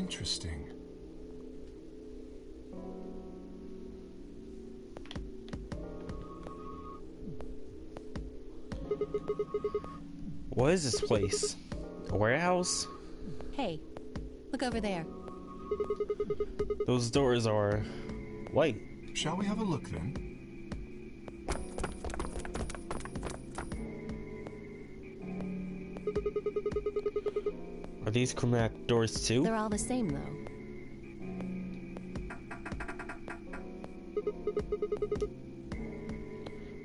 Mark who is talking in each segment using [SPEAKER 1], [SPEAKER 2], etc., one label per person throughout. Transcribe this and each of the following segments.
[SPEAKER 1] Interesting.
[SPEAKER 2] What is this place? A warehouse?
[SPEAKER 3] Hey, look over there.
[SPEAKER 2] Those doors are white.
[SPEAKER 1] Shall we have a look then?
[SPEAKER 2] Are these chromatic doors too?
[SPEAKER 3] They're all the same, though.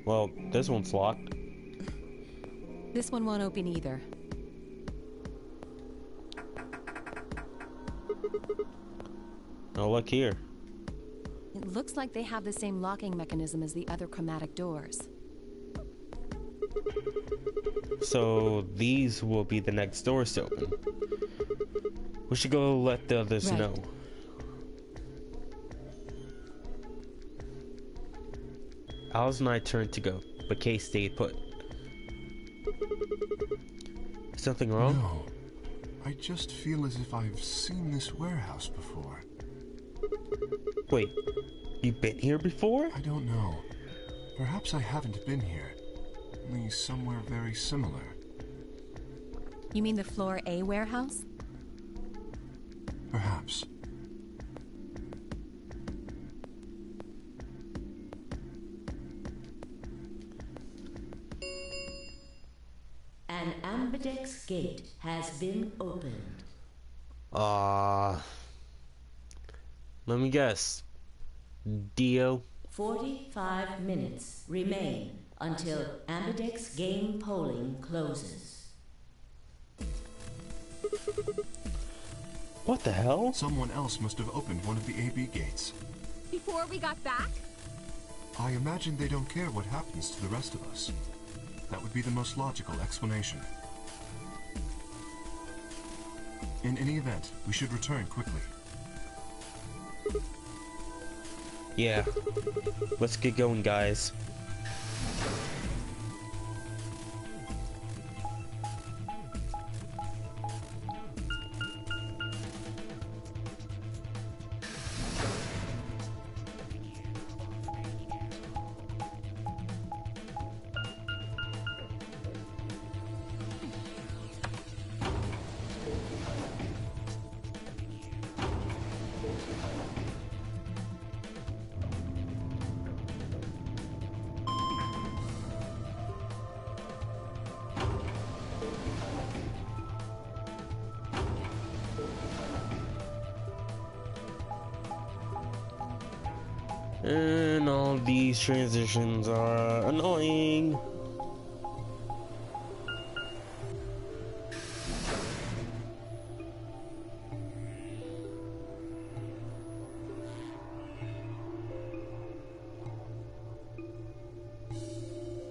[SPEAKER 2] Well, this one's locked.
[SPEAKER 3] This one won't open either.
[SPEAKER 2] Oh, look here.
[SPEAKER 3] It looks like they have the same locking mechanism as the other chromatic doors.
[SPEAKER 2] So these will be the next doors to open. We should go let the others know. Alice and I turned to go, but Kay stayed put. Something wrong?
[SPEAKER 1] No. I just feel as if I've seen this warehouse before.
[SPEAKER 2] Wait, you've been here before?
[SPEAKER 1] I don't know. Perhaps I haven't been here. Only somewhere very similar.
[SPEAKER 3] You mean the Floor A warehouse?
[SPEAKER 1] Perhaps.
[SPEAKER 4] An ambidex gate has been opened.
[SPEAKER 2] Let me guess. Dio?
[SPEAKER 4] 45 minutes remain until ambidex game polling closes.
[SPEAKER 2] What the hell?
[SPEAKER 1] Someone else must have opened one of the AB gates.
[SPEAKER 5] Before we got back?
[SPEAKER 1] I imagine they don't care what happens to the rest of us. That would be the most logical explanation. In any event, we should return quickly.
[SPEAKER 2] Yeah. Let's get going, guys. And all these transitions are annoying.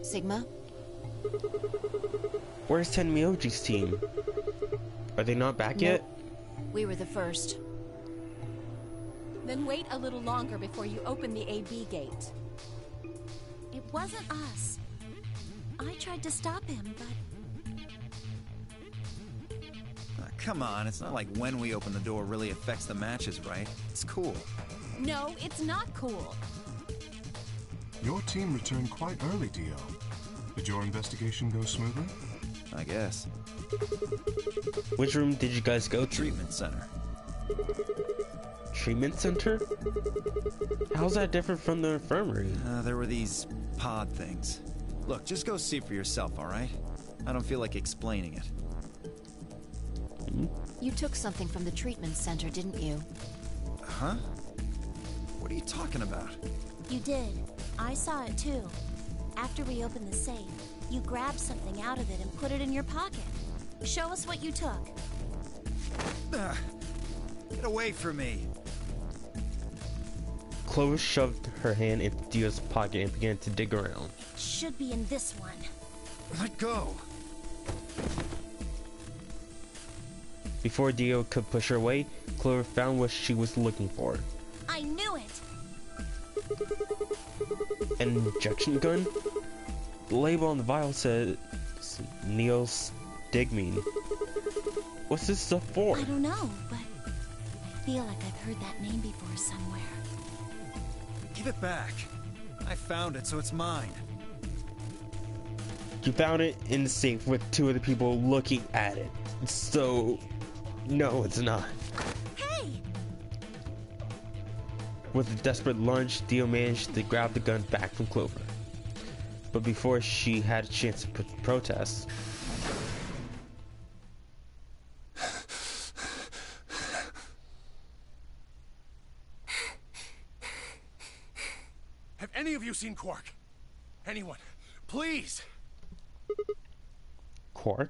[SPEAKER 6] Sigma?
[SPEAKER 2] Where's Tenmyoji's team? Are they not back yet?
[SPEAKER 6] We were the first.
[SPEAKER 5] Then wait a little longer before you open the AB gate.
[SPEAKER 7] It wasn't us. I tried to stop him, but...
[SPEAKER 8] Come on, it's not like when we open the door really affects the matches, right? It's cool.
[SPEAKER 5] No, it's not cool.
[SPEAKER 1] Your team returned quite early, Dio. Did your investigation go smoothly?
[SPEAKER 8] I guess.
[SPEAKER 2] Which room did you guys go to?
[SPEAKER 8] Treatment center.
[SPEAKER 2] Treatment center? How's that different from the infirmary?
[SPEAKER 8] There were these pod things. Look, just go see for yourself, alright? I don't feel like explaining it.
[SPEAKER 6] You took something from the treatment center, didn't you?
[SPEAKER 8] Huh? What are you talking about?
[SPEAKER 7] You did. I saw it too. After we opened the safe, you grabbed something out of it and put it in your pocket. Show us what you took.
[SPEAKER 8] Get away from me!
[SPEAKER 2] Clovis shoved her hand into Dio's pocket and began to dig around.
[SPEAKER 7] It should be in this one.
[SPEAKER 8] Let go!
[SPEAKER 2] Before Dio could push her away, Clover found what she was looking for.
[SPEAKER 7] I knew it!
[SPEAKER 2] An injection gun? The label on the vial says neostigmine. What's this stuff for?
[SPEAKER 7] I don't know, but feel like I've heard that name before somewhere.
[SPEAKER 8] Give it back. I found it, so it's mine.
[SPEAKER 2] You found it in the safe with two other people looking at it. So, no, it's not.
[SPEAKER 7] Hey!
[SPEAKER 2] With a desperate lunge, Theo managed to grab the gun back from Clover. But before she had a chance to protest,
[SPEAKER 9] Have any of you seen Quark? Anyone? Please!
[SPEAKER 2] Quark?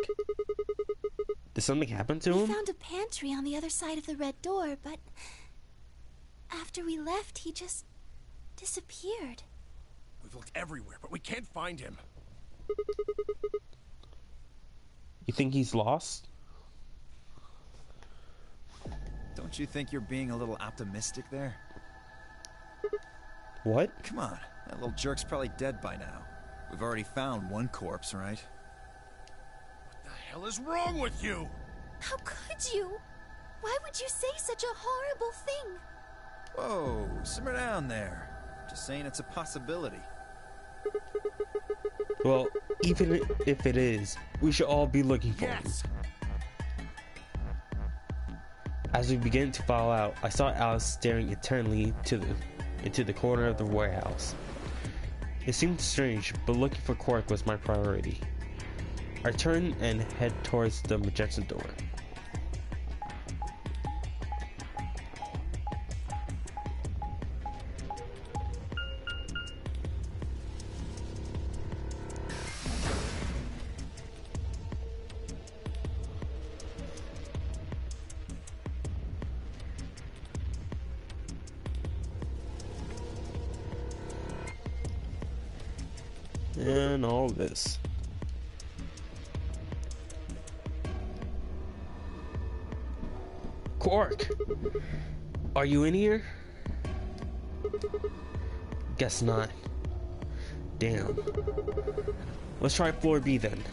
[SPEAKER 2] Did something happen to
[SPEAKER 7] We
[SPEAKER 2] him?
[SPEAKER 7] found a pantry on the other side of the red door, but after we left, he just disappeared.
[SPEAKER 9] We've looked everywhere, but we can't find him.
[SPEAKER 2] You think he's lost?
[SPEAKER 8] Don't you think you're being a little optimistic there?
[SPEAKER 2] What?
[SPEAKER 8] Come on, that little jerk's probably dead by now. We've already found one corpse, right?
[SPEAKER 9] What the hell is wrong with you?
[SPEAKER 7] How could you? Why would you say such a horrible thing?
[SPEAKER 8] Whoa, simmer down there. Just saying it's a possibility.
[SPEAKER 2] Well, even if it is, we should all be looking for him.
[SPEAKER 9] Yes!
[SPEAKER 2] As we began to file out, I saw Alice staring eternally into the corner of the warehouse. It seemed strange, but looking for Quark was my priority. I turned and head towards the magenta door. And all this. Quark! Are you in here? Guess not. Damn. Let's try floor B then.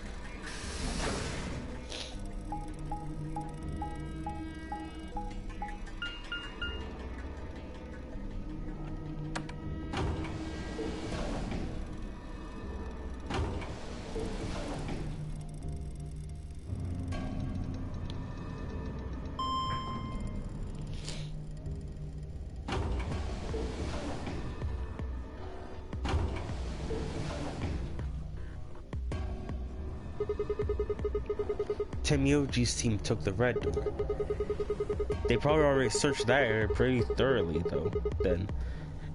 [SPEAKER 2] Temioji's team took the red door. They probably already searched that area pretty thoroughly though. Then,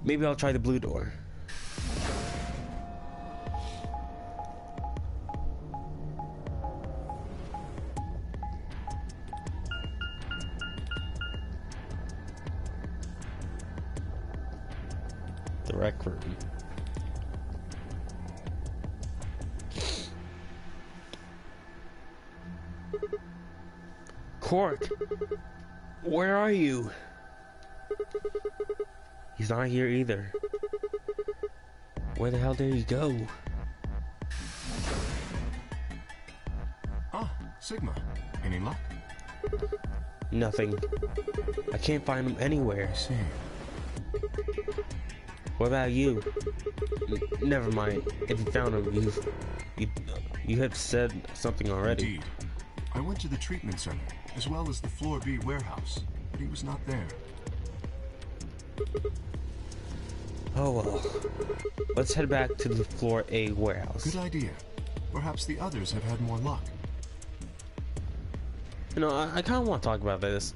[SPEAKER 2] maybe I'll try the blue door. The rec room. Quark, where are you? He's not here either. Where the hell did he go?
[SPEAKER 1] Ah, Sigma. Any luck?
[SPEAKER 2] Nothing. I can't find him anywhere.
[SPEAKER 1] I see.
[SPEAKER 2] What about you? Never mind. If you found him, you have said something already.
[SPEAKER 1] Indeed. I went to the treatment center, as well as the Floor B warehouse, but he was not there.
[SPEAKER 2] Oh well. Let's head back to the Floor A warehouse.
[SPEAKER 1] Good idea. Perhaps the others have had more luck.
[SPEAKER 2] You know, I kind of want to talk about this.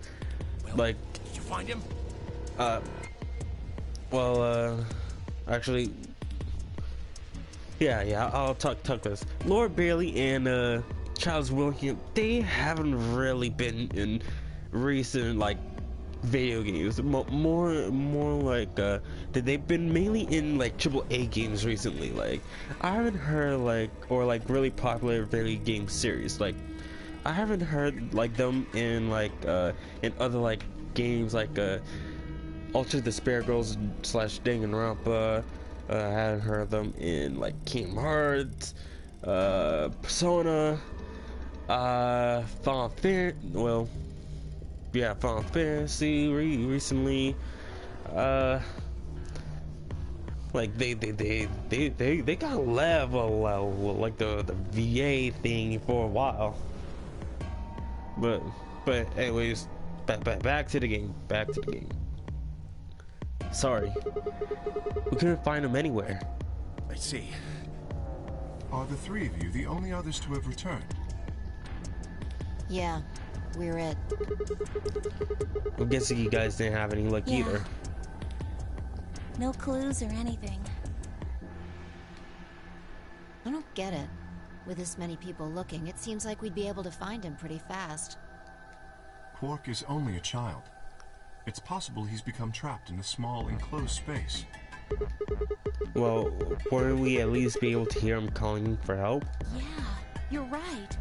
[SPEAKER 9] Well,
[SPEAKER 2] like,
[SPEAKER 9] did you find him?
[SPEAKER 2] Actually, yeah, I'll talk this. Laura Bailey and, Charles Williams, they haven't really been in recent, like, video games. More like, they've been mainly in, like, AAA games recently. Like, I haven't heard, like, or, like, really popular video game series. Like, I haven't heard, like, them in, like, in other, like, games, like, Ultra Despair Girls / Danganronpa. I haven't heard them in, like, Kingdom Hearts, Persona, Final Fantasy, well, yeah, Final Fantasy recently. Like they got level like the VA thing for a while. But anyways, back to the game. Back to the game. Sorry, we couldn't find him anywhere.
[SPEAKER 9] I see.
[SPEAKER 1] Are the three of you the only others to have returned?
[SPEAKER 6] Yeah, we're it.
[SPEAKER 2] I'm guessing you guys didn't have any luck either.
[SPEAKER 7] No clues or anything.
[SPEAKER 6] I don't get it. With this many people looking, it seems like we'd be able to find him pretty fast.
[SPEAKER 1] Quark is only a child. It's possible he's become trapped in a small, enclosed space.
[SPEAKER 2] Well, wouldn't we at least be able to hear him calling for help?
[SPEAKER 7] Yeah, you're right.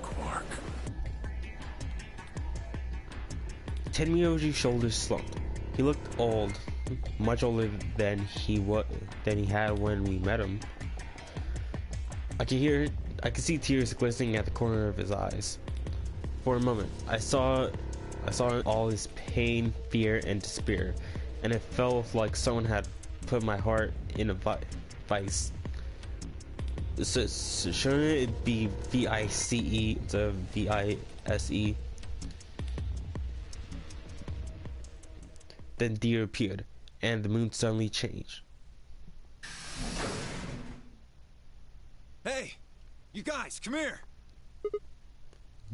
[SPEAKER 9] Quark.
[SPEAKER 2] Tenmyoji's shoulders slumped. He looked old, much older than he had when we met him. I could see tears glistening at the corner of his eyes. For a moment, I saw all his pain, fear, and despair, and it felt like someone had put my heart in a vice. So shouldn't it be VICE instead of VISE? Then Dio appeared, and the moon suddenly changed.
[SPEAKER 8] Hey, you guys, come here.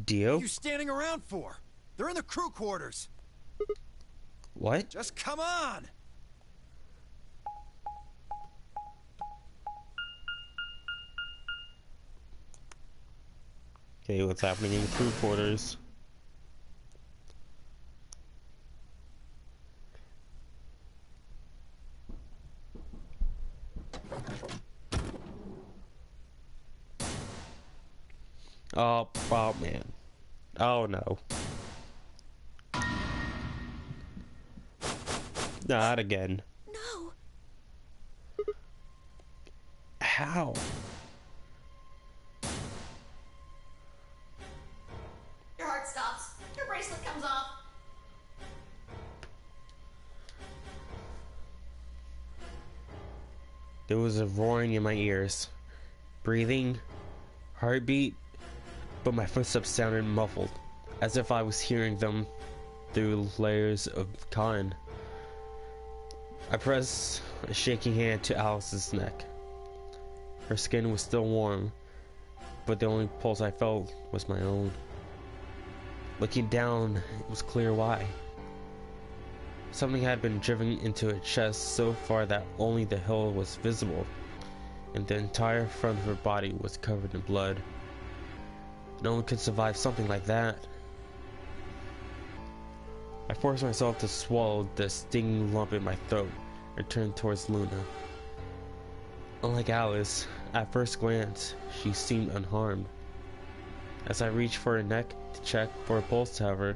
[SPEAKER 2] Dio?
[SPEAKER 8] What are you standing around for? They're in the crew quarters.
[SPEAKER 2] What?
[SPEAKER 8] Just come on.
[SPEAKER 2] Okay, what's happening in the crew quarters? Oh man. Oh no. Not again.
[SPEAKER 7] No.
[SPEAKER 2] How?
[SPEAKER 6] Your heart stops. Your bracelet comes off.
[SPEAKER 2] There was a roaring in my ears. Breathing, heartbeat, but my footsteps sounded muffled, as if I was hearing them through layers of cotton. I pressed a shaking hand to Alice's neck. Her skin was still warm, but the only pulse I felt was my own. Looking down, it was clear why. Something had been driven into her chest so far that only the hill was visible, and the entire front of her body was covered in blood. No one could survive something like that. I forced myself to swallow the stinging lump in my throat and turned towards Luna. Unlike Alice, at first glance, she seemed unharmed. As I reached for her neck to check for a pulse, however,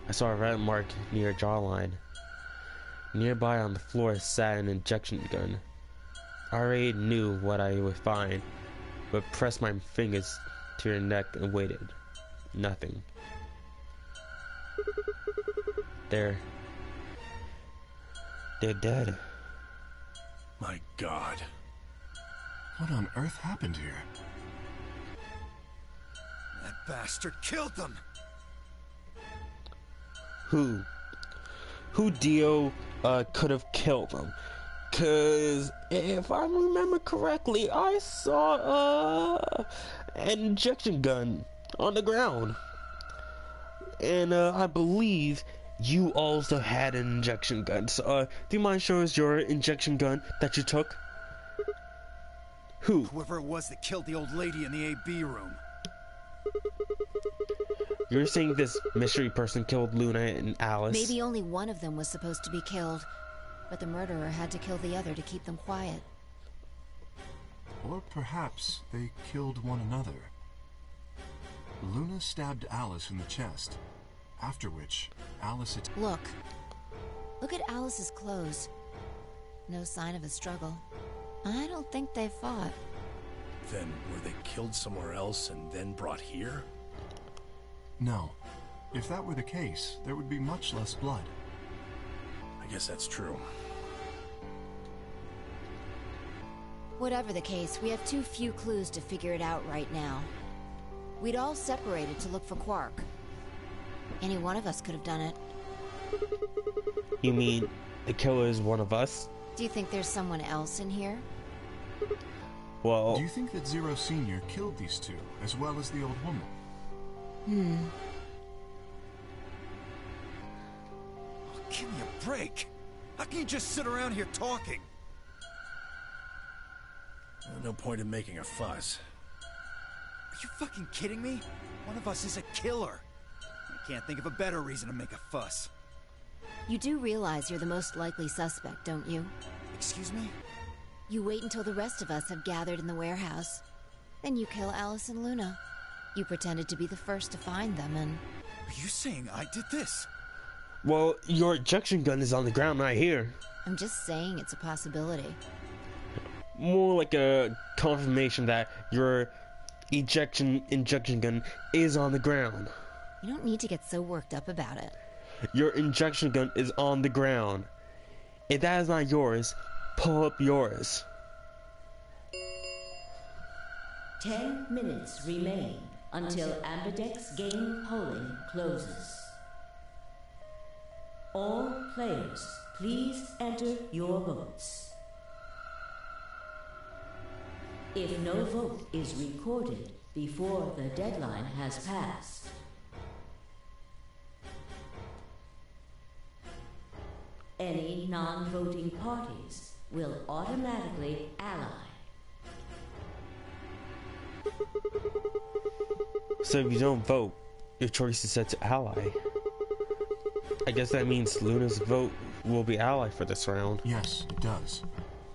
[SPEAKER 2] I saw a red mark near her jawline. Nearby on the floor sat an injection gun. I already knew what I would find, but pressed my fingers to her neck and waited. Nothing. They're dead.
[SPEAKER 9] My God.
[SPEAKER 1] What on earth happened here?
[SPEAKER 8] That bastard killed them.
[SPEAKER 2] Who Dio could have killed them? Cause if I remember correctly, I saw an injection gun on the ground, and I believe you also had an injection gun. So, do you mind showing us your injection gun that you took? Who?
[SPEAKER 8] Whoever it was that killed the old lady in the AB room.
[SPEAKER 2] You're saying this mystery person killed Luna and Alice?
[SPEAKER 6] Maybe only one of them was supposed to be killed, but the murderer had to kill the other to keep them quiet.
[SPEAKER 1] Or perhaps they killed one another. Luna stabbed Alice in the chest, after which Alice...
[SPEAKER 6] Look at Alice's clothes. No sign of a struggle. I don't think they fought.
[SPEAKER 9] Then were they killed somewhere else and then brought here?
[SPEAKER 1] No. If that were the case, there would be much less blood.
[SPEAKER 9] I guess that's true.
[SPEAKER 6] Whatever the case, we have too few clues to figure it out right now. We'd all separated to look for Quark. Any one of us could have done it.
[SPEAKER 2] You mean the killer is one of us?
[SPEAKER 6] Do you think there's someone else in here?
[SPEAKER 2] Well,
[SPEAKER 1] Do you think that Zero Sr. killed these two, as well as the old woman?
[SPEAKER 8] Oh, give me a break. How can you just sit around here talking?
[SPEAKER 9] No point in making a fuss.
[SPEAKER 8] Are you fucking kidding me? One of us is a killer. I can't think of a better reason to make a fuss.
[SPEAKER 6] You do realize you're the most likely suspect, don't you?
[SPEAKER 8] Excuse me?
[SPEAKER 6] You wait until the rest of us have gathered in the warehouse. Then you kill Alice and Luna. You pretended to be the first to find them, and...
[SPEAKER 8] Are you saying I did this?
[SPEAKER 2] well, your ejection gun is on the ground right here.
[SPEAKER 6] I'm just saying it's a possibility.
[SPEAKER 2] More like a confirmation that your injection gun is on the ground.
[SPEAKER 6] You don't need to get so worked up about it.
[SPEAKER 2] Your injection gun is on the ground. If that is not yours, pull up yours.
[SPEAKER 4] 10 minutes remain until Ambidex game polling closes. All players, please enter your votes. If no vote is recorded before the deadline has passed, any non-voting parties will automatically ally.
[SPEAKER 2] So if you don't vote, your choice is set to ally. I guess that means Luna's vote will be ally for this round.
[SPEAKER 1] Yes, it does.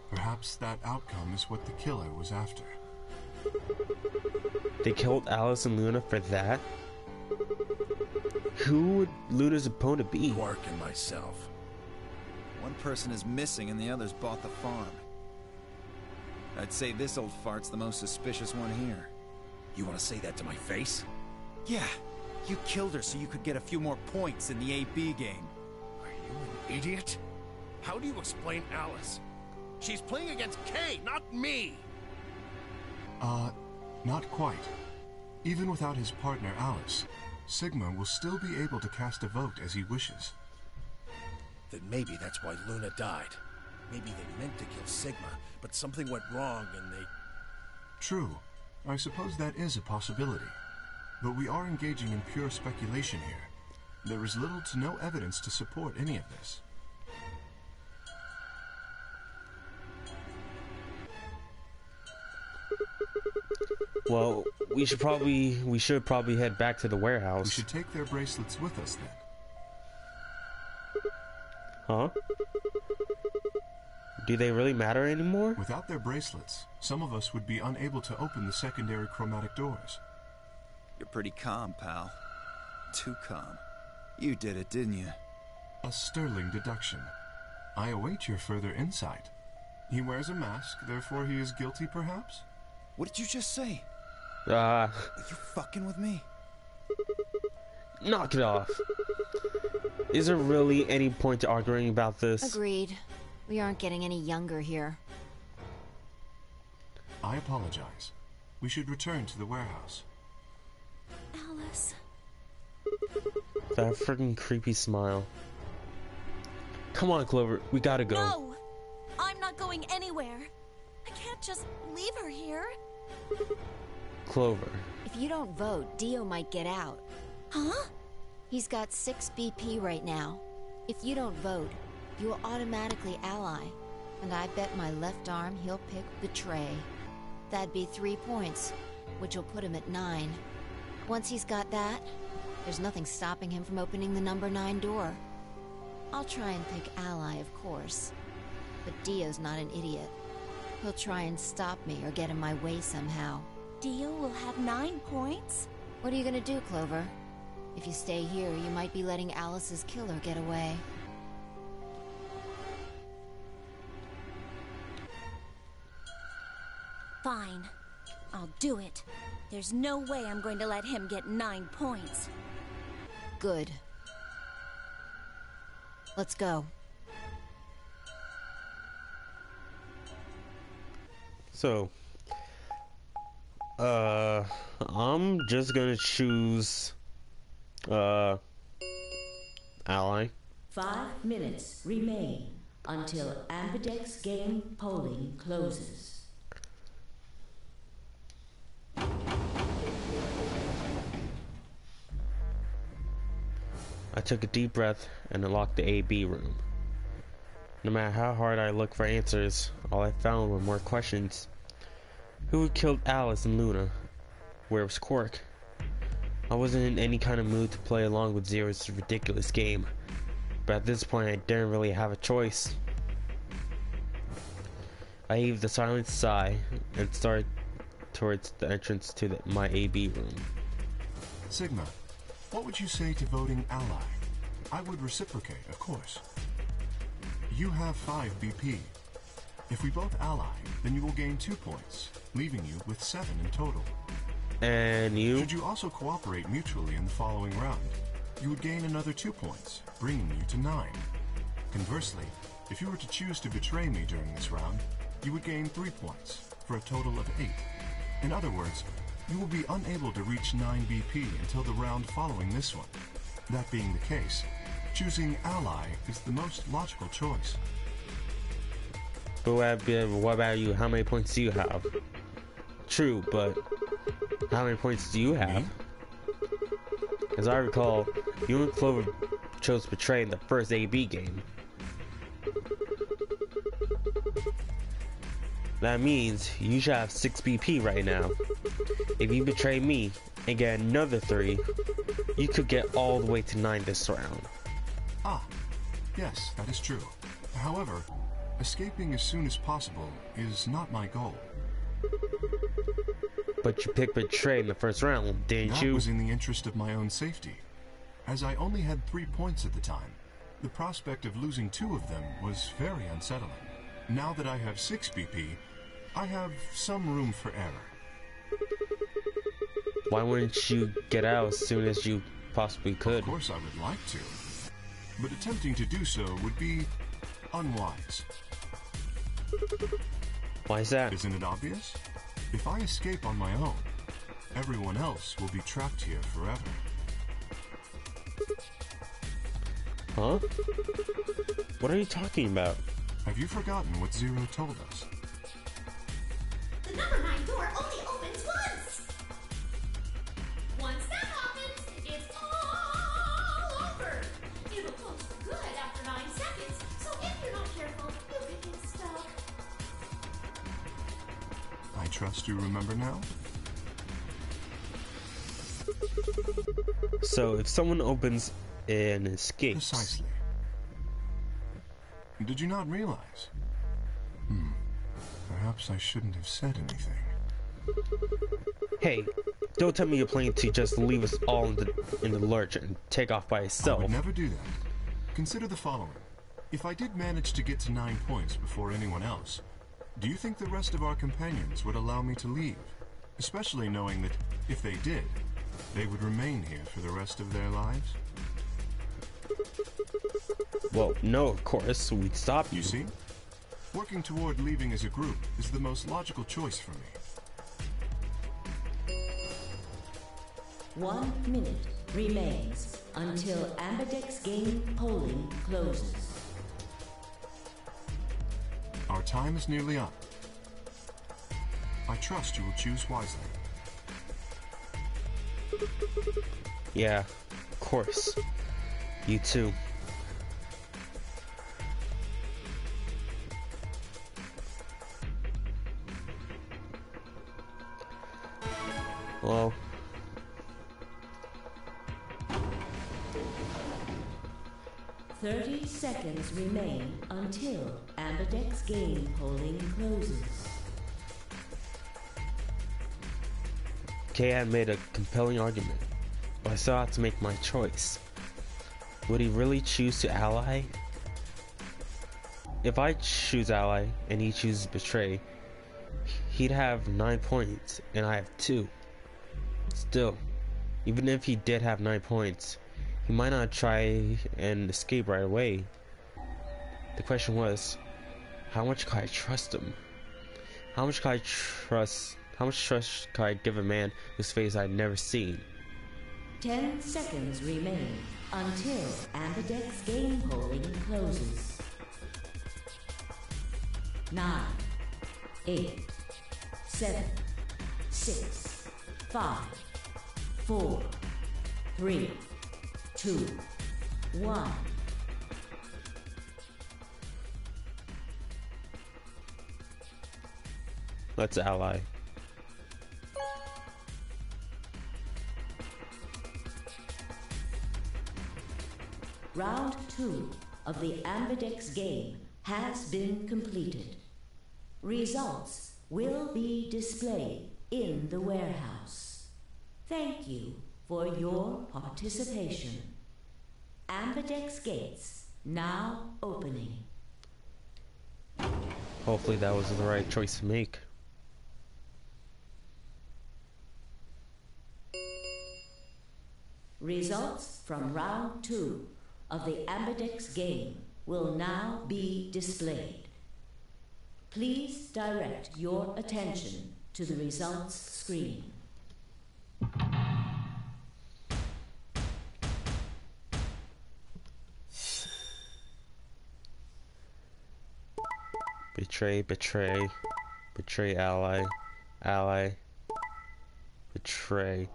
[SPEAKER 1] Perhaps that outcome is what the killer was after.
[SPEAKER 2] They killed Alice and Luna for that? Who would Luna's opponent be?
[SPEAKER 9] Quark and myself.
[SPEAKER 8] One person is missing and the others bought the farm. I'd say this old fart's the most suspicious one here.
[SPEAKER 9] You want to say that to my face?
[SPEAKER 8] Yeah, you killed her so you could get a few more points in the AB game.
[SPEAKER 9] Are you an idiot? How do you explain Alice? She's playing against Kay, not me!
[SPEAKER 1] Not quite. Even without his partner Alice, Sigma will still be able to cast a vote as he wishes.
[SPEAKER 9] Then maybe that's why Luna died. Maybe they meant to kill Sigma, but something went wrong and they...
[SPEAKER 1] True. I suppose that is a possibility. But we are engaging in pure speculation here. There is little to no evidence to support any of this.
[SPEAKER 2] Well, we should probably head back to the warehouse.
[SPEAKER 1] We should take their bracelets with us then.
[SPEAKER 2] Huh? Do they really matter anymore?
[SPEAKER 1] Without their bracelets, some of us would be unable to open the secondary chromatic doors.
[SPEAKER 8] You're pretty calm, pal. Too calm. You did it, didn't you?
[SPEAKER 1] A sterling deduction. I await your further insight. He wears a mask, therefore he is guilty, perhaps?
[SPEAKER 8] What did you just say? Are you fucking with me?
[SPEAKER 2] Knock it off. Is there really any point to arguing about this?
[SPEAKER 6] Agreed. We aren't getting any younger here.
[SPEAKER 1] I apologize. We should return to the warehouse.
[SPEAKER 5] Alice.
[SPEAKER 2] That freaking creepy smile. Come on, Clover. We gotta go.
[SPEAKER 5] No! I'm not going anywhere. I can't just leave her here.
[SPEAKER 2] Clover.
[SPEAKER 6] If you don't vote, Dio might get out.
[SPEAKER 5] Huh?
[SPEAKER 6] He's got 6 BP right now. If you don't vote, you will automatically ally. And I bet my left arm he'll pick Betray. That'd be 3 points, which will put him at 9. Once he's got that, there's nothing stopping him from opening the number 9 door. I'll try and pick ally, of course. But Dio's not an idiot. He'll try and stop me or get in my way somehow.
[SPEAKER 5] Dio will have 9 points?
[SPEAKER 6] What are you gonna do, Clover? If you stay here, you might be letting Alice's killer get away.
[SPEAKER 5] Fine. I'll do it. There's no way I'm going to let him get 9 points.
[SPEAKER 6] Good. Let's go.
[SPEAKER 2] So, I'm just gonna choose, ally.
[SPEAKER 4] 5 minutes remain until Ambidex game polling closes.
[SPEAKER 2] I took a deep breath and unlocked the AB room. No matter how hard I looked for answers, all I found were more questions. Who had killed Alice and Luna? Where was Quark? I wasn't in any kind of mood to play along with Zero's ridiculous game, but at this point I didn't really have a choice. I heaved a silent sigh and started towards the entrance to my AB room.
[SPEAKER 1] Sigma, what would you say to voting ally? I would reciprocate, of course. You have 5 BP. If we both ally, then you will gain 2 points, leaving you with 7 in total.
[SPEAKER 2] And you?
[SPEAKER 1] Should you also cooperate mutually in the following round, you would gain another 2 points, bringing you to 9. Conversely, if you were to choose to betray me during this round, you would gain 3 points, for a total of 8. In other words, you will be unable to reach 9 BP until the round following this one. That being the case, choosing ally is the most logical choice.
[SPEAKER 2] But what about you? How many points do you have? True, but how many points do you have? As I recall, you and Clover chose Betray in the first AB game. That means you should have 6 BP right now. If you betray me and get another 3, you could get all the way to 9 this round.
[SPEAKER 1] Ah, yes, that is true. However, escaping as soon as possible is not my goal.
[SPEAKER 2] But you picked Betray in the first round, didn't you?
[SPEAKER 1] That was in the interest of my own safety. As I only had 3 points at the time, the prospect of losing 2 of them was very unsettling. Now that I have 6 BP, I have some room for error.
[SPEAKER 2] Why wouldn't you get out as soon as you possibly could?
[SPEAKER 1] Of course I would like to, but attempting to do so would be unwise.
[SPEAKER 2] Why is that?
[SPEAKER 1] Isn't it obvious? If I escape on my own, everyone else will be trapped here forever.
[SPEAKER 2] Huh? What are you talking about?
[SPEAKER 1] Have you forgotten what Zero told us?
[SPEAKER 10] The number 9 door only opens once! Once that happens, it's all over! It'll close for good after 9 seconds, so if you're not careful, you could get stuck.
[SPEAKER 1] I trust you remember now?
[SPEAKER 2] So, if someone opens and escapes...
[SPEAKER 1] Precisely. Did you not realize? Perhaps I shouldn't have said anything.
[SPEAKER 2] Hey, don't tell me you're planning to just leave us all in the lurch and take off by
[SPEAKER 1] I
[SPEAKER 2] itself.
[SPEAKER 1] would never do that. Consider the following. If I did manage to get to 9 points before anyone else, do you think the rest of our companions would allow me to leave? Especially knowing that if they did, they would remain here for the rest of their lives?
[SPEAKER 2] Well, no, of course, we'd stop you.
[SPEAKER 1] You see? Working toward leaving as a group is the most logical choice for me.
[SPEAKER 4] 1 minute remains until Ambidex game polling closes.
[SPEAKER 1] Our time is nearly up. I trust you will choose wisely.
[SPEAKER 2] Yeah, of course. You too. Well,
[SPEAKER 4] 30 seconds remain until Ambidex game polling closes.
[SPEAKER 2] Kay had made a compelling argument, but I still had to make my choice. Would he really choose to ally? If I choose ally and he chooses betray, he'd have 9 points, and I have 2. Still, even if he did have 9 points, he might not try and escape right away. The question was, how much could I trust him? How much trust could I give a man whose face I'd never seen?
[SPEAKER 4] 10 seconds remain until Ambidex's game polling closes. 9, 8, 7, 6, 5, 4, 3, 2, 1.
[SPEAKER 2] Let's ally.
[SPEAKER 4] Round 2 of the Ambidex game has been completed. Results will be displayed in the warehouse. Thank you for your participation. Ambidex gates now opening.
[SPEAKER 2] Hopefully that was the right choice to make.
[SPEAKER 4] Results from round 2 of the Ambidex game will now be displayed. Please direct your attention to the results screen.
[SPEAKER 2] Betray, betray, betray ally, ally, betray.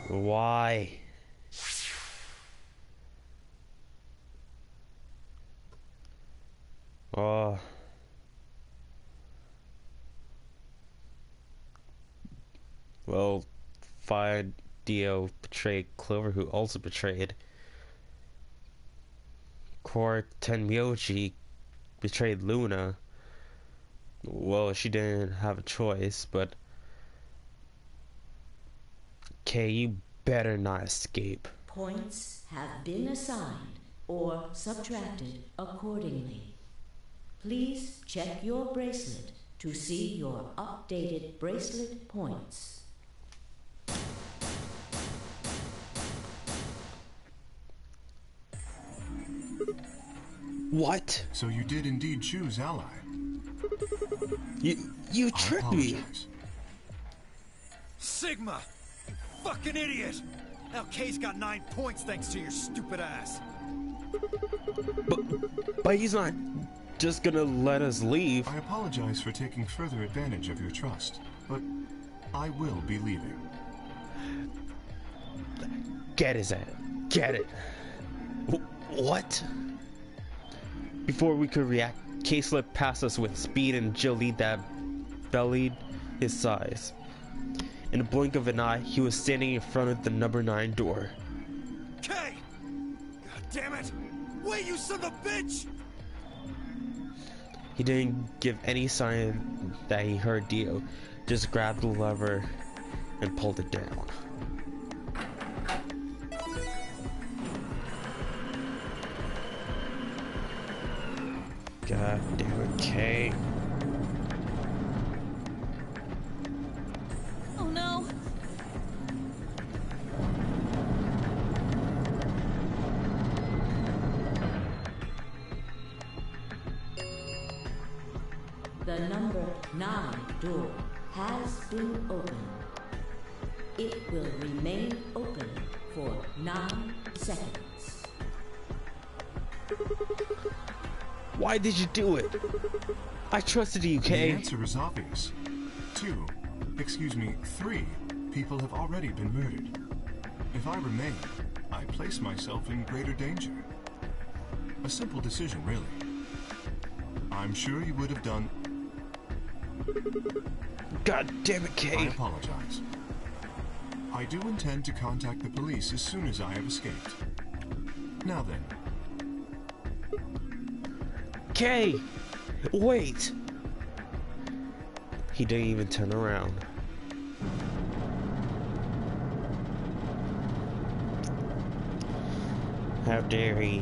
[SPEAKER 2] Why? Oh. Well, Fire Dio betrayed Clover, who also betrayed. Core Tenmyoji betrayed Luna. Well, she didn't have a choice, but Kay, you better not escape.
[SPEAKER 4] Points have been assigned or subtracted accordingly. Please check your bracelet to see your updated bracelet points.
[SPEAKER 2] What?
[SPEAKER 1] So you did indeed choose ally.
[SPEAKER 2] You tricked me.
[SPEAKER 8] Sigma! Fucking idiot! Now Kay's got 9 points thanks to your stupid ass.
[SPEAKER 2] But he's not just gonna let us leave.
[SPEAKER 1] I apologize for taking further advantage of your trust, but I will be leaving.
[SPEAKER 2] Get his ass. Get it. What? Before we could react, Kay slipped past us with speed and agility that belied his size. In a blink of an eye, he was standing in front of the number 9 door.
[SPEAKER 8] Kay! God damn it! Wait, you son of a bitch!
[SPEAKER 2] He didn't give any sign that he heard Dio, just grabbed the lever and pulled it down. God damn it, Kay.
[SPEAKER 5] Oh no.
[SPEAKER 4] The number 9 door has been opened. It will remain open for 9 seconds.
[SPEAKER 2] Why did you do it? I trusted you, Kay.
[SPEAKER 1] The answer is obvious. 3 people have already been murdered. If I remain, I place myself in greater danger. A simple decision, really. I'm sure you would have done...
[SPEAKER 2] God damn it, Kay.
[SPEAKER 1] I apologize. I do intend to contact the police as soon as I have escaped. Now then.
[SPEAKER 2] Kay! Wait! He didn't even turn around. How dare he?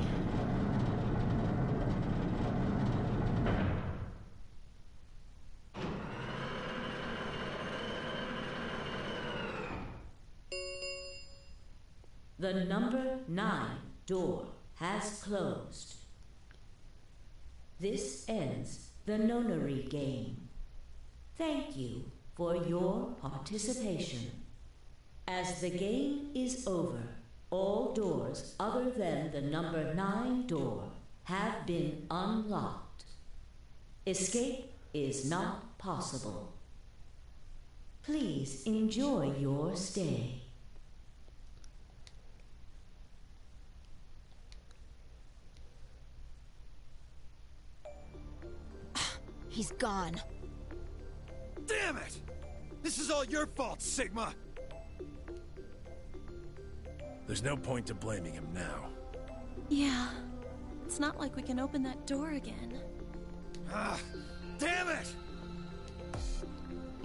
[SPEAKER 4] The number 9 door has closed. This ends the Nonary game. Thank you for your participation. As the game is over, all doors other than the number 9 door have been unlocked. Escape is not possible. Please enjoy your stay.
[SPEAKER 6] He's gone.
[SPEAKER 8] Damn it! This is all your fault, Sigma!
[SPEAKER 9] There's no point to blaming him now.
[SPEAKER 5] Yeah. It's not like we can open that door again.
[SPEAKER 8] Ah, damn it!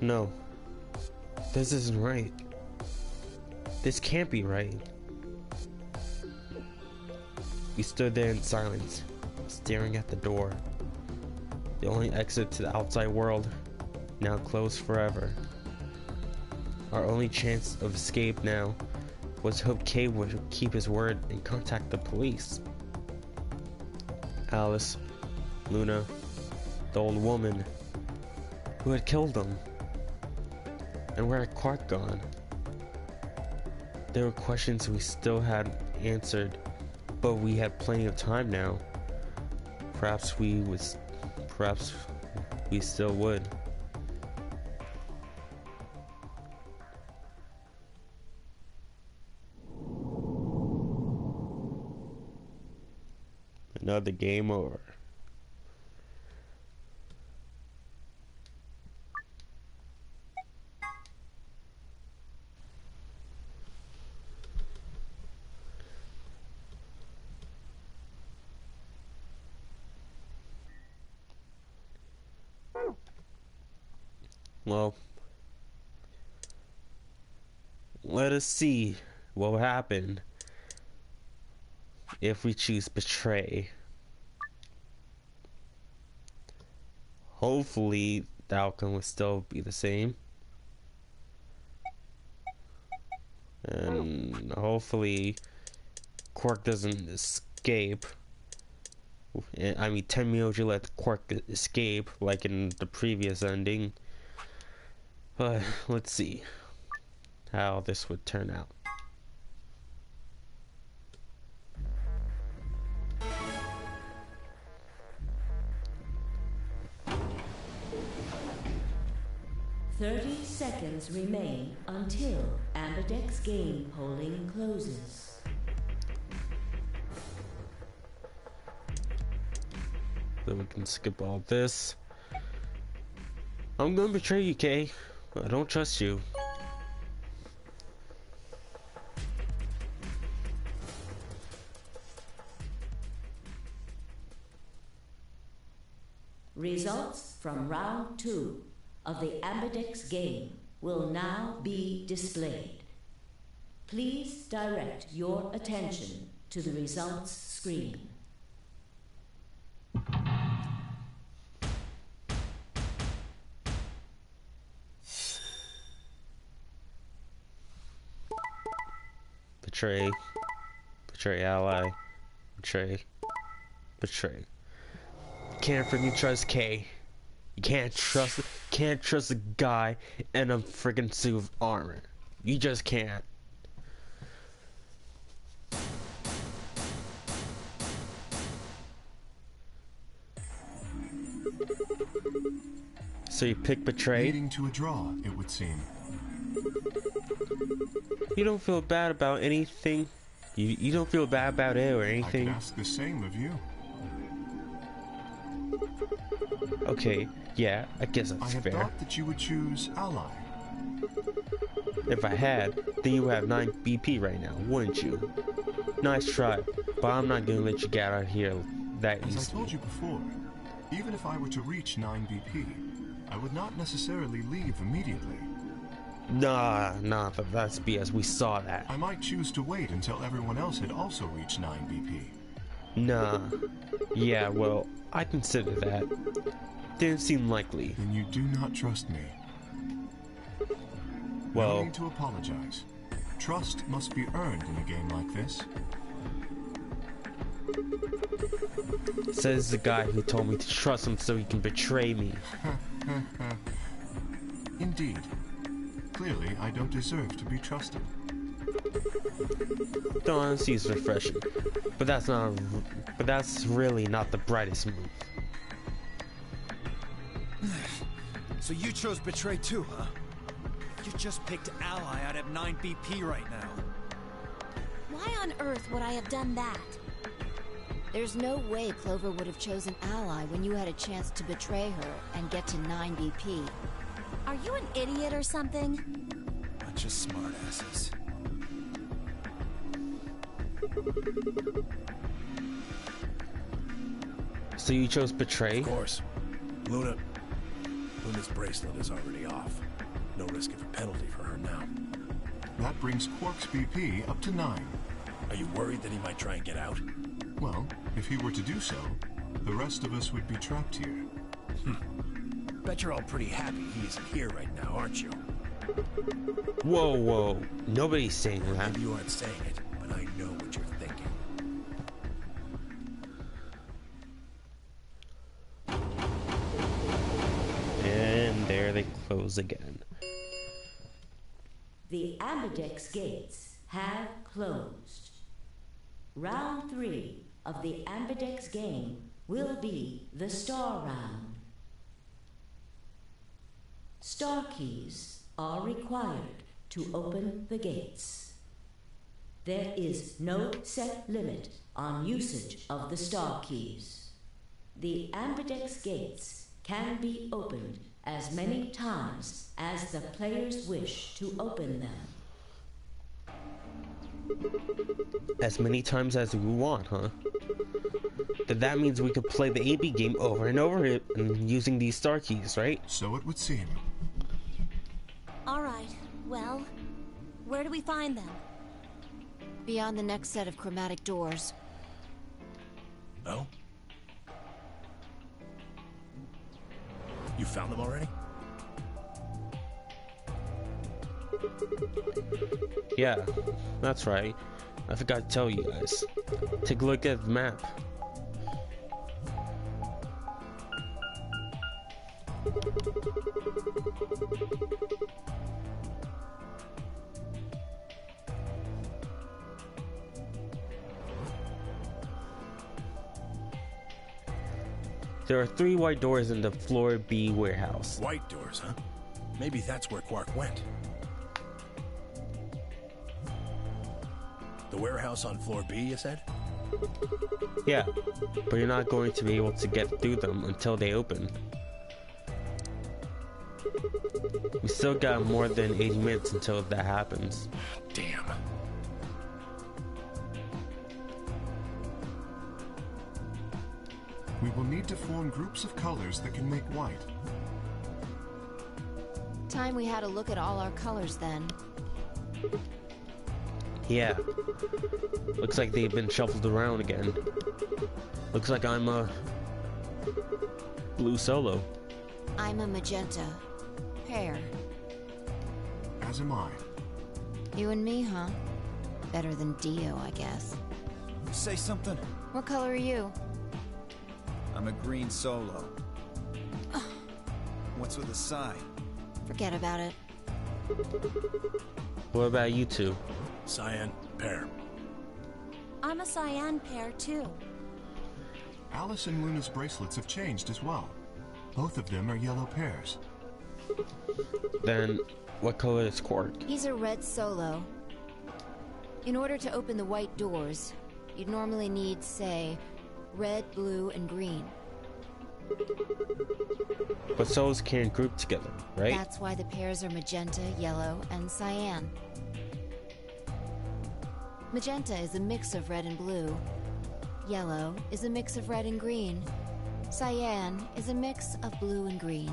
[SPEAKER 2] No. This isn't right. This can't be right. We stood there in silence, staring at the door. The only exit to the outside world, now closed forever. Our only chance of escape now was to hope Kay would keep his word and contact the police. Alice, Luna, the old woman who had killed them. And where had Quark gone? There were questions we still hadn't answered, but we had plenty of time now. Perhaps we still would. Another game over. Well, let us see what will happen if we choose Betray. Hopefully, the outcome will still be the same. And hopefully, Quark doesn't escape. I mean, Tenmyouji let Quark escape, like in the previous ending. But let's see how this would turn out.
[SPEAKER 4] "30 seconds remain until Ambidex game polling closes."
[SPEAKER 2] So we can skip all this. I'm gonna betray you, Kay. I don't trust you.
[SPEAKER 4] Results from round 2 of the Ambidex game will now be displayed. Please direct your attention to the results screen.
[SPEAKER 2] Betray. Betray ally. Betray. Betray. Can't freaking trust Kay. You can't trust a guy in a freaking suit of armor. You just can't. So you pick Betray?
[SPEAKER 1] Leading to a draw, it would seem.
[SPEAKER 2] You don't feel bad about anything? You don't feel bad about it or anything?
[SPEAKER 1] I could ask the same of you.
[SPEAKER 2] Okay, yeah, I guess that's
[SPEAKER 1] I had
[SPEAKER 2] fair.
[SPEAKER 1] thought that you would choose ally.
[SPEAKER 2] If I had, then you would have 9 BP right now, wouldn't you? Nice try, but I'm not gonna let you get out of here that
[SPEAKER 1] As I
[SPEAKER 2] easily.
[SPEAKER 1] told you before, even if I were to reach 9 BP, I would not necessarily leave immediately.
[SPEAKER 2] Nah, that's BS. We saw that.
[SPEAKER 1] I might choose to wait until everyone else had also reached 9 BP.
[SPEAKER 2] Nah. Yeah, well, I consider that. Didn't seem likely.
[SPEAKER 1] Then you do not trust me.
[SPEAKER 2] Well,
[SPEAKER 1] No need to apologize. Trust must be earned in a game like this.
[SPEAKER 2] Says the guy who told me to trust him so he can betray me.
[SPEAKER 1] Indeed. Clearly, I don't deserve to be trusted.
[SPEAKER 2] The honesty is refreshing, but that's really not the brightest move.
[SPEAKER 8] So you chose Betray too, huh? You just picked Ally out of 9 BP right now.
[SPEAKER 7] Why on earth would I have done that?
[SPEAKER 6] There's no way Clover would have chosen Ally when you had a chance to betray her and get to 9 BP.
[SPEAKER 7] Are you an idiot or something?
[SPEAKER 8] Bunch of smartasses.
[SPEAKER 2] So you chose Betray?
[SPEAKER 9] Of course. Luna's bracelet is already off. No risk of a penalty for her now.
[SPEAKER 1] That brings Quark's BP up to 9.
[SPEAKER 9] Are you worried that he might try and get out?
[SPEAKER 1] Well, if he were to do so, the rest of us would be trapped here.
[SPEAKER 9] Bet you're all pretty happy he isn't here right now, aren't you?
[SPEAKER 2] Whoa, whoa. Nobody's saying that.
[SPEAKER 9] Maybe you aren't saying it, but I know what you're thinking.
[SPEAKER 2] And there they close again.
[SPEAKER 4] The Ambidex gates have closed. Round 3 of the Ambidex game will be the Star Round. Star keys are required to open the gates. There is no set limit on usage of the star keys. The Ambidex gates can be opened as many times as the players wish to open them.
[SPEAKER 2] As many times as we want, huh? Then that means we could play the AB game over and over using these star keys, right?
[SPEAKER 1] So it would seem.
[SPEAKER 7] Alright, well, where do we find them?
[SPEAKER 6] Beyond the next set of chromatic doors.
[SPEAKER 9] Oh? You found them already?
[SPEAKER 2] Yeah, that's right. I forgot to tell you guys. Take a look at the map. There are 3 white doors in the Floor B warehouse.
[SPEAKER 9] White doors, huh? Maybe that's where Quark went. The warehouse on floor B, you said?
[SPEAKER 2] Yeah, but you're not going to be able to get through them until they open. We still got more than 80 minutes until that happens.
[SPEAKER 9] Damn.
[SPEAKER 1] We will need to form groups of colors that can make white.
[SPEAKER 6] Time we had a look at all our colors then.
[SPEAKER 2] Yeah. Looks like they've been shuffled around again. Looks like I'm a blue solo.
[SPEAKER 6] I'm a magenta. Pear.
[SPEAKER 1] As am I.
[SPEAKER 6] You and me, huh? Better than Dio, I guess.
[SPEAKER 8] Say something.
[SPEAKER 6] What color are you?
[SPEAKER 8] I'm a green solo. What's with the sigh?
[SPEAKER 6] Forget about it.
[SPEAKER 2] What about you two?
[SPEAKER 9] Cyan, pear.
[SPEAKER 7] I'm a cyan pair, too.
[SPEAKER 1] Alice and Luna's bracelets have changed as well. Both of them are yellow pairs.
[SPEAKER 2] Then, what color is Quark?
[SPEAKER 6] He's a red solo. In order to open the white doors, you'd normally need, say, red, blue, and green.
[SPEAKER 2] But solos can't group together, right?
[SPEAKER 6] That's why the pairs are magenta, yellow, and cyan. Magenta is a mix of red and blue. Yellow is a mix of red and green. Cyan is a mix of blue and green.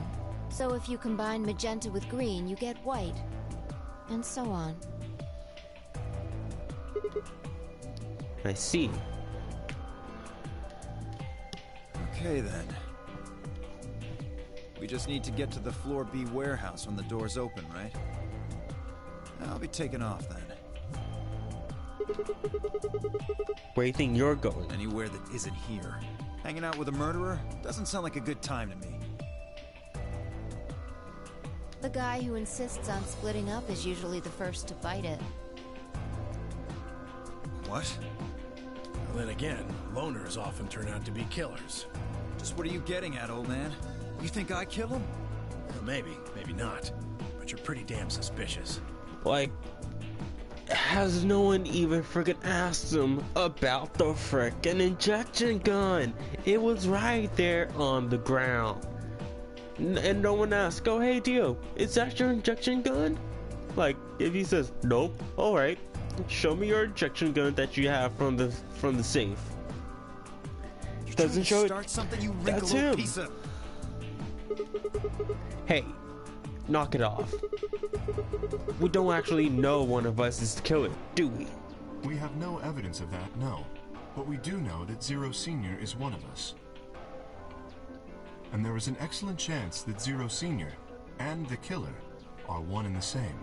[SPEAKER 6] So if you combine magenta with green, you get white. And so on.
[SPEAKER 2] I see.
[SPEAKER 8] Okay then. We just need to get to the Floor B warehouse when the doors open, right? I'll be taking off then.
[SPEAKER 2] Where do you think you're going?
[SPEAKER 8] Anywhere that isn't here. Hanging out with a murderer doesn't sound like a good time to me.
[SPEAKER 6] The guy who insists on splitting up is usually the first to fight it.
[SPEAKER 8] What?
[SPEAKER 9] Well, then again, loners often turn out to be killers.
[SPEAKER 8] Just what are you getting at, old man? You think I kill him?
[SPEAKER 9] Well, maybe, maybe not. But you're pretty damn suspicious.
[SPEAKER 2] Like, has no one even freaking asked him about the frickin' injection gun? It was right there on the ground. And no one asked, oh hey Dio, is that your injection gun? Like, if he says, nope, alright, show me your injection gun that you have from the safe.
[SPEAKER 8] You're
[SPEAKER 2] Doesn't show it.
[SPEAKER 8] Start something, you
[SPEAKER 2] That's
[SPEAKER 8] wrinkle
[SPEAKER 2] him.
[SPEAKER 8] piece of...
[SPEAKER 2] Hey, knock it off. We don't actually know one of us is the killer, do we?
[SPEAKER 1] We have no evidence of that, no. But we do know that Zero Senior is one of us. And there is an excellent chance that Zero Senior and the killer are one and the same.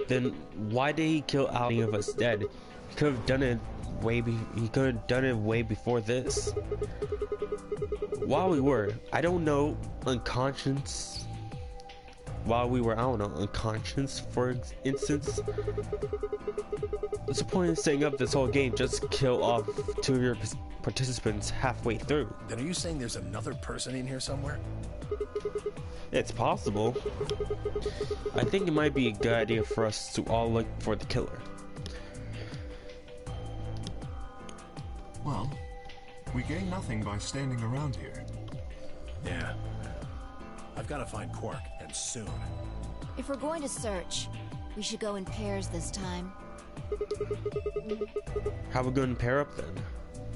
[SPEAKER 2] Then why did he kill any of us dead? He could have done it way before this. While we were, I don't know, unconscious. While we were, I don't know, unconscious, for instance. What's the point of setting up this whole game just to kill off 2 of your participants halfway through?
[SPEAKER 9] Then are you saying there's another person in here somewhere?
[SPEAKER 2] It's possible. I think it might be a good idea for us to all look for the killer.
[SPEAKER 1] Well, we gain nothing by standing around here.
[SPEAKER 9] Yeah. I've got to find Quark, and soon.
[SPEAKER 6] If we're going to search, we should go in pairs this time.
[SPEAKER 2] How we gonna pair up then?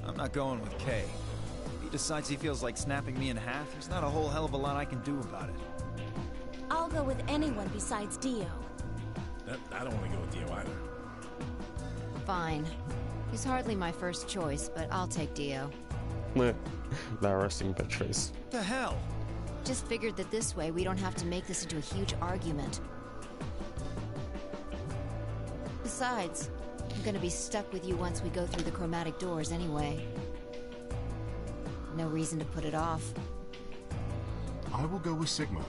[SPEAKER 8] I'm not going with Kay. If he decides he feels like snapping me in half, there's not a whole hell of a lot I can do about it.
[SPEAKER 5] I'll go with anyone besides Dio.
[SPEAKER 9] I don't want to go with Dio either.
[SPEAKER 6] Fine. He's hardly my first choice, but I'll take Dio.
[SPEAKER 2] That resting bitch face.
[SPEAKER 8] What the hell?
[SPEAKER 6] Just figured that this way we don't have to make this into a huge argument. Besides, I'm gonna be stuck with you once we go through the chromatic doors anyway. No reason to put it off.
[SPEAKER 1] I will go with Sigma.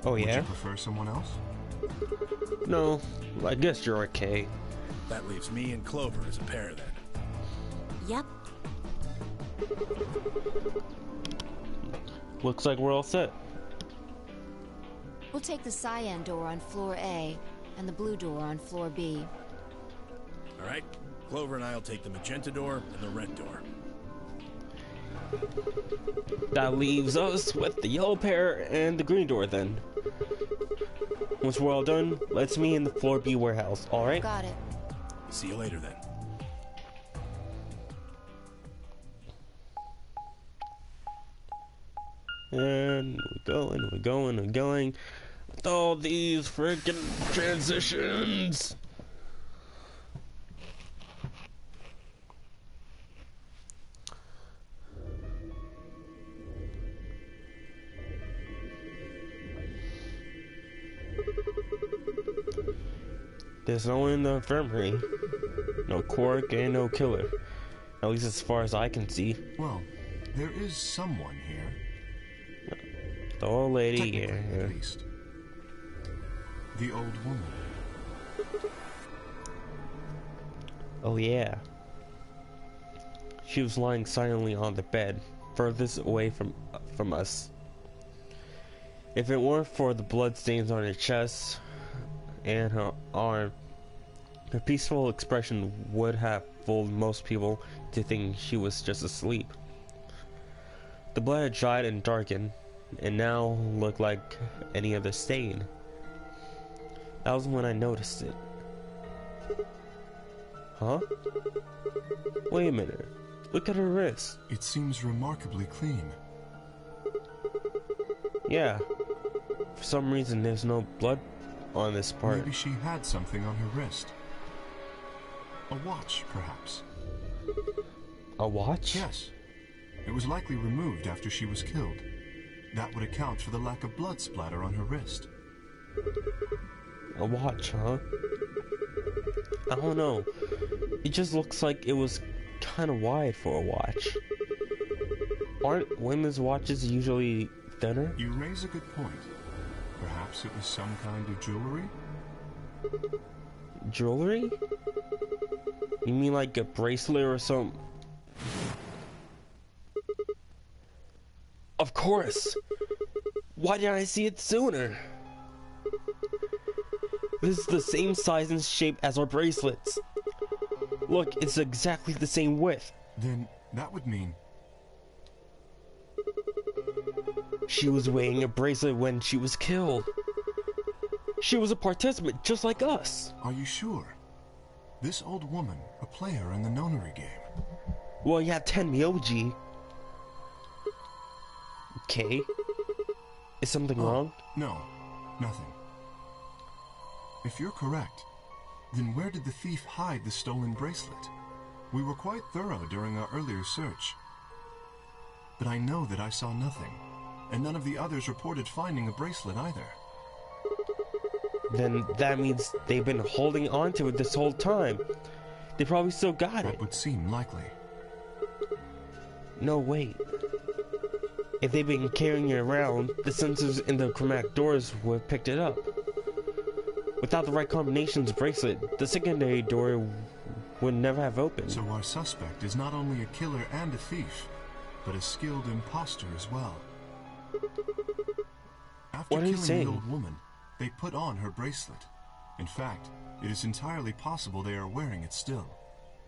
[SPEAKER 2] Oh
[SPEAKER 1] Would
[SPEAKER 2] yeah?
[SPEAKER 1] you prefer someone else?
[SPEAKER 2] No, I guess you're okay.
[SPEAKER 9] That leaves me and Clover as a pair then.
[SPEAKER 5] Yep.
[SPEAKER 2] Looks like we're all set.
[SPEAKER 6] We'll take the cyan door on floor A and the blue door on floor B.
[SPEAKER 9] All right? Clover and I'll take the magenta door and the red door.
[SPEAKER 2] That leaves us with the yellow pair and the green door then. Once we're all done, let's meet in the floor B warehouse, alright?
[SPEAKER 6] Got it.
[SPEAKER 9] See you later then.
[SPEAKER 2] And we're going with all these freaking transitions. There's no one in the infirmary. No Quark and no killer. At least as far as I can see.
[SPEAKER 1] Well, there is someone here.
[SPEAKER 2] The old lady
[SPEAKER 1] Technically,
[SPEAKER 2] here.
[SPEAKER 1] at least. The old woman.
[SPEAKER 2] Oh yeah. She was lying silently on the bed, furthest away from us. If it weren't for the bloodstains on her chest and her arm, her peaceful expression would have fooled most people to think she was just asleep. The blood had dried and darkened, and now looked like any other stain. That was when I noticed it. Huh? Wait a minute. Look at her wrist.
[SPEAKER 1] It seems remarkably clean.
[SPEAKER 2] Yeah. For some reason there's no blood on this part.
[SPEAKER 1] Maybe she had something on her wrist. A watch, perhaps.
[SPEAKER 2] A watch?
[SPEAKER 1] Yes. It was likely removed after she was killed. that would account for the lack of blood splatter on her wrist.
[SPEAKER 2] A watch, huh? I don't know. It just looks like it was kind of wide for a watch. Aren't women's watches usually thinner?
[SPEAKER 1] You raise a good point. Perhaps it was some kind of jewelry?
[SPEAKER 2] Jewelry? You mean like a bracelet or something? Of course! Why didn't I see it sooner? This is the same size and shape as our bracelets. Look, it's exactly the same width.
[SPEAKER 1] Then that would mean...
[SPEAKER 2] She was wearing a bracelet when she was killed. She was a participant just like us.
[SPEAKER 1] Are you sure? This old woman, a player in the nonary game.
[SPEAKER 2] Well, you have 10 Myoji. Okay. Is something wrong?
[SPEAKER 1] No, nothing. If you're correct, then where did the thief hide the stolen bracelet? We were quite thorough during our earlier search. But I know that I saw nothing, and none of the others reported finding a bracelet either.
[SPEAKER 2] Then that means they've been holding on to it this whole time. They probably still got it.
[SPEAKER 1] That would seem likely.
[SPEAKER 2] No, wait. If they've been carrying it around, the sensors in the chromatic doors would have picked it up. Without the right combinations of bracelet, the secondary door would never have opened.
[SPEAKER 1] So our suspect is not only a killer and a thief, but a skilled imposter as well. After
[SPEAKER 2] What are you
[SPEAKER 1] killing
[SPEAKER 2] saying?
[SPEAKER 1] the old woman, they put on her bracelet. In fact, it is entirely possible they are wearing it still.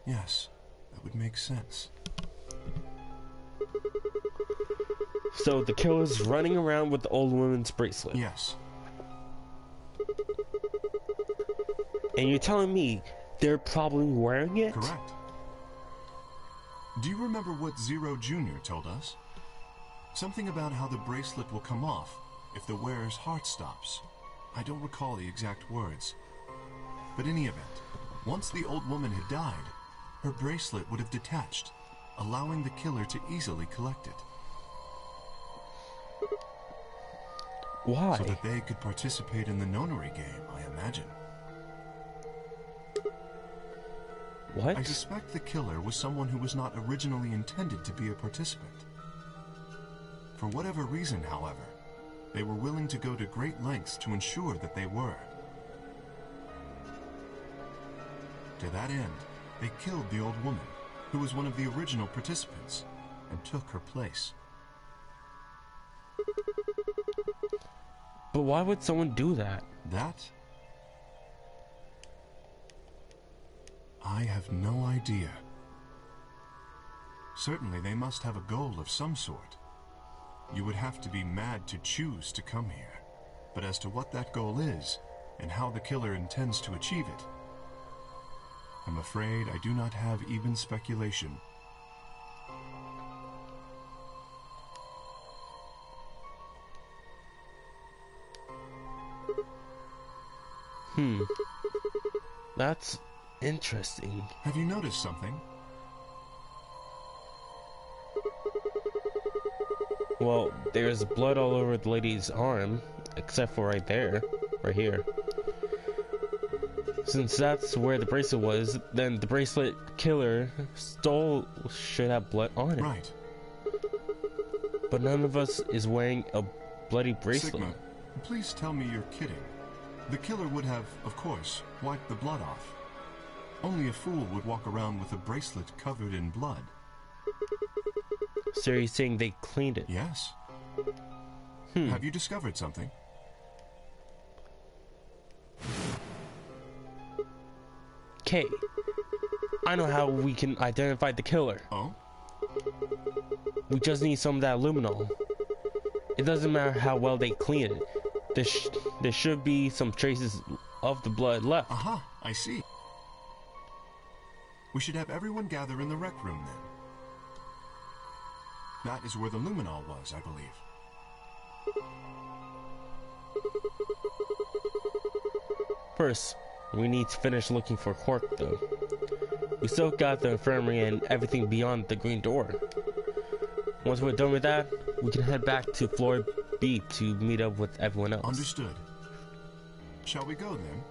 [SPEAKER 1] Yes, that would make sense.
[SPEAKER 2] So the killer's running around with the old woman's bracelet.
[SPEAKER 1] Yes.
[SPEAKER 2] And you're telling me they're probably wearing it?
[SPEAKER 1] Correct. Do you remember what Zero Jr. told us? Something about how the bracelet will come off if the wearer's heart stops. I don't recall the exact words. But in any event, once the old woman had died, her bracelet would have detached, allowing the killer to easily collect it.
[SPEAKER 2] Why?
[SPEAKER 1] So that they could participate in the nonary game, I imagine.
[SPEAKER 2] What?
[SPEAKER 1] I suspect the killer was someone who was not originally intended to be a participant. For whatever reason, however, they were willing to go to great lengths to ensure that they were. To that end, they killed the old woman, who was one of the original participants, and took her place.
[SPEAKER 2] But why would someone do that?
[SPEAKER 1] That? I have no idea. Certainly they must have a goal of some sort. You would have to be mad to choose to come here. But as to what that goal is, and how the killer intends to achieve it, I'm afraid I do not have even speculation.
[SPEAKER 2] That's interesting.
[SPEAKER 1] Have you noticed something?
[SPEAKER 2] Well, there's blood all over the lady's arm, except for right there, right here. Since that's where the bracelet was, then the bracelet killer stole should have blood on it.
[SPEAKER 1] Right.
[SPEAKER 2] But none of us is wearing a bloody bracelet.
[SPEAKER 1] Sigma, please tell me you're kidding. The killer would have, of course, wiped the blood off. Only a fool would walk around with a bracelet covered in blood.
[SPEAKER 2] So you're saying they cleaned it?
[SPEAKER 1] Yes. Have you discovered something?
[SPEAKER 2] Okay. I know how we can identify the killer.
[SPEAKER 1] Oh?
[SPEAKER 2] We just need some of that luminol. It doesn't matter how well they clean it. There should be some traces of the blood left.
[SPEAKER 1] Aha, I see. We should have everyone gather in the rec room then. That is where the luminol was, I believe.
[SPEAKER 2] First, we need to finish looking for Quark, though. We still got the infirmary and everything beyond the green door. Once we're done with that, we can head back to floor B to meet up with everyone else.
[SPEAKER 1] Understood. Shall we go then?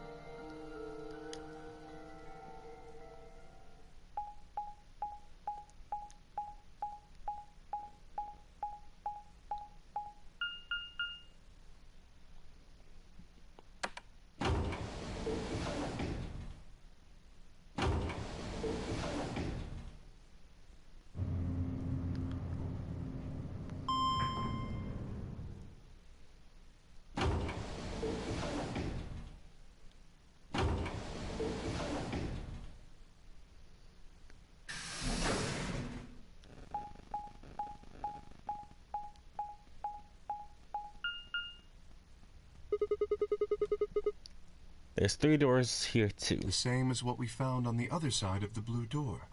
[SPEAKER 2] There's 3 doors here too.
[SPEAKER 1] The same as what we found on the other side of the blue door.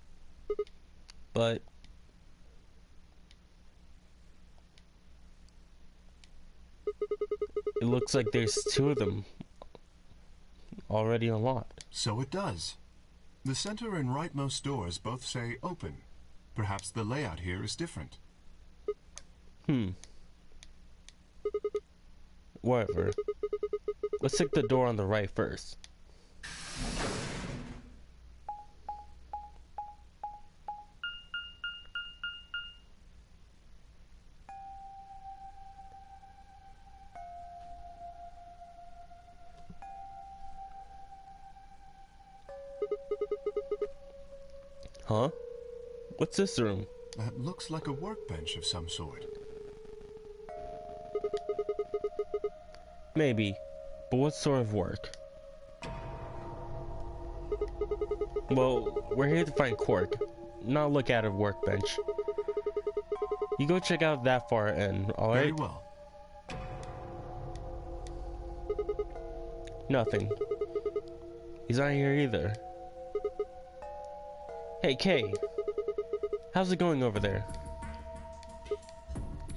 [SPEAKER 2] But it looks like there's 2 of them already unlocked.
[SPEAKER 1] So it does. The center and rightmost doors both say open. Perhaps the layout here is different.
[SPEAKER 2] Whatever. Let's take the door on the right first. Huh? What's this room?
[SPEAKER 1] That looks like a workbench of some sort.
[SPEAKER 2] Maybe. But what sort of work? Well, we're here to find Quark, not look at a workbench. You go check out that far end, alright?
[SPEAKER 1] Very well.
[SPEAKER 2] Nothing. He's not here either. Hey, Kay. How's it going over there?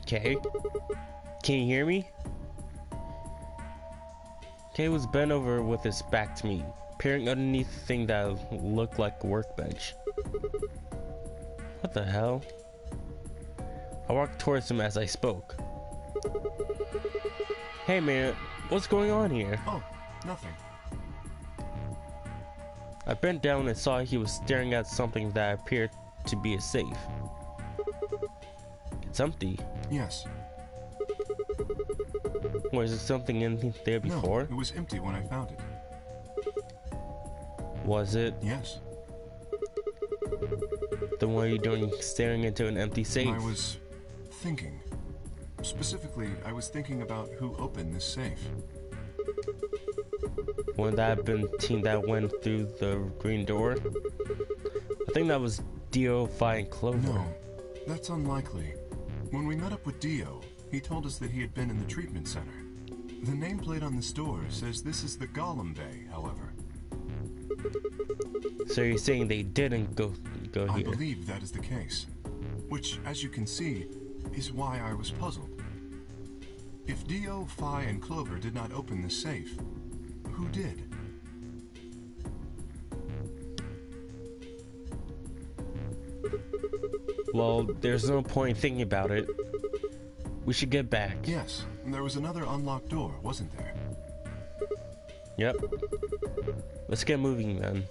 [SPEAKER 2] Kay? Can you hear me? Kay was bent over with his back to me, peering underneath the thing that looked like a workbench. What the hell? I walked towards him as I spoke. Hey man, what's going on here?
[SPEAKER 1] Oh, nothing.
[SPEAKER 2] I bent down and saw he was staring at something that appeared to be a safe. It's empty.
[SPEAKER 1] Yes.
[SPEAKER 2] Was there something in there before?
[SPEAKER 1] No, it was empty when I found it.
[SPEAKER 2] Was it?
[SPEAKER 1] Yes.
[SPEAKER 2] Then what are you doing staring into an empty safe?
[SPEAKER 1] I was thinking. Specifically, I was thinking about who opened this safe.
[SPEAKER 2] Wouldn't that have been the team that went through the green door? I think that was Dio, Phi, and Clover.
[SPEAKER 1] No, that's unlikely. When we met up with Dio, he told us that he had been in the treatment center. The nameplate on this door says this is the Golem Bay, however.
[SPEAKER 2] So you're saying they didn't go here?
[SPEAKER 1] I believe that is the case. Which, as you can see, is why I was puzzled. If Dio, Phi, and Clover did not open this safe, who did?
[SPEAKER 2] Well, there's no point thinking about it. We should get back.
[SPEAKER 1] Yes, there was another unlocked door, wasn't there?
[SPEAKER 2] Yep. Let's get moving then.